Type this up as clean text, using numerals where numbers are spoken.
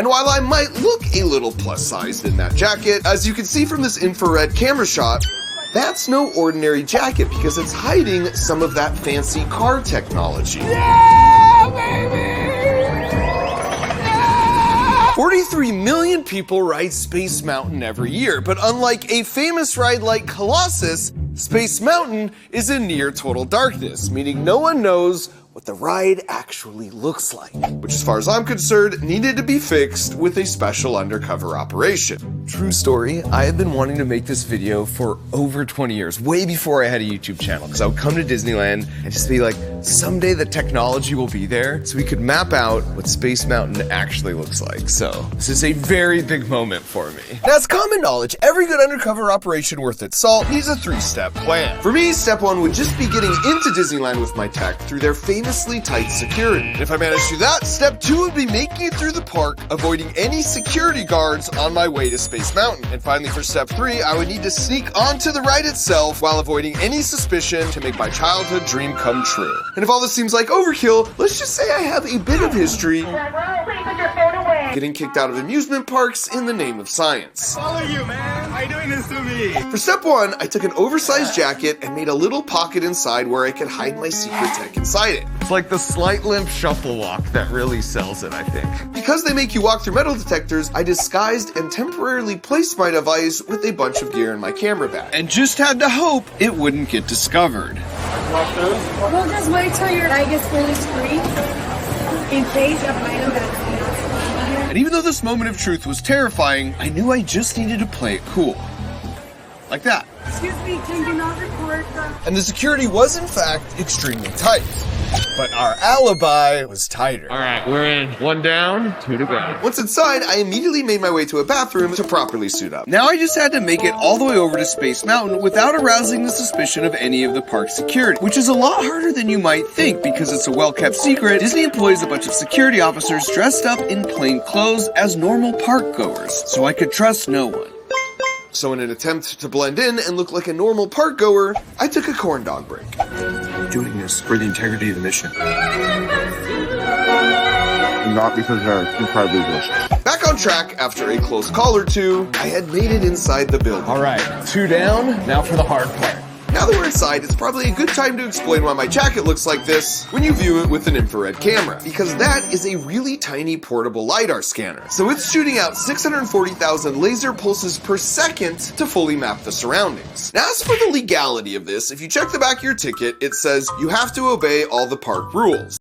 And while I might look a little plus sized in that jacket, as you can see from this infrared camera shot, that's no ordinary jacket because it's hiding some of that fancy car technology. Yeah, baby! 43 million people ride Space Mountain every year, but unlike a famous ride like Colossus, Space Mountain is in near total darkness, meaning no one knows what the ride actually looks like, which as far as I'm concerned, needed to be fixed with a special undercover operation. True story, I have been wanting to make this video for over 20 years, way before I had a YouTube channel, because I would come to Disneyland and just be like, someday the technology will be there so we could map out what Space Mountain actually looks like. So this is a very big moment for me. Now, it's common knowledge, every good undercover operation worth its salt needs a 3-step plan. For me, step 1 would just be getting into Disneyland with my tech through their famously tight security. And if I managed to do that, step 2 would be making it through the park, avoiding any security guards on my way to Space Mountain. And finally, for step 3, I would need to sneak onto the ride itself while avoiding any suspicion to make my childhood dream come true. And if all this seems like overkill, let's just say I have a bit of history getting kicked out of amusement parks in the name of science. Follow you, man. Why are you doing this to me? For step 1, I took an oversized jacket and made a little pocket inside where I could hide my secret tech inside it. It's like the slight limp shuffle walk that really sells it, I think. Because they make you walk through metal detectors, I disguised and temporarily placed my device with a bunch of gear in my camera bag. And just had to hope it wouldn't get discovered. We'll just wait till your eye gets fully screened in case of an item that's not. And even though this moment of truth was terrifying, I knew I just needed to play it cool. Like that. Excuse me, can you not record And the security was in fact extremely tight. But our alibi was tighter. All right, we're in. 1 down, 2 to go. Once inside, I immediately made my way to a bathroom to properly suit up. Now I just had to make it all the way over to Space Mountain without arousing the suspicion of any of the park security, which is a lot harder than you might think because it's a well-kept secret. Disney employs a bunch of security officers dressed up in plain clothes as normal park goers, so I could trust no one. So in an attempt to blend in and look like a normal park goer, I took a corn dog break. I'm doing this for the integrity of the mission. Not because they're incredibly delicious. Back on track after a close call or two, I had made it inside the building. All right, 2 down, now for the hard part. Now that we're inside, it's probably a good time to explain why my jacket looks like this when you view it with an infrared camera, because that is a really tiny portable LiDAR scanner. So it's shooting out 640,000 laser pulses per second to fully map the surroundings. Now, as for the legality of this, if you check the back of your ticket, it says you have to obey all the park rules.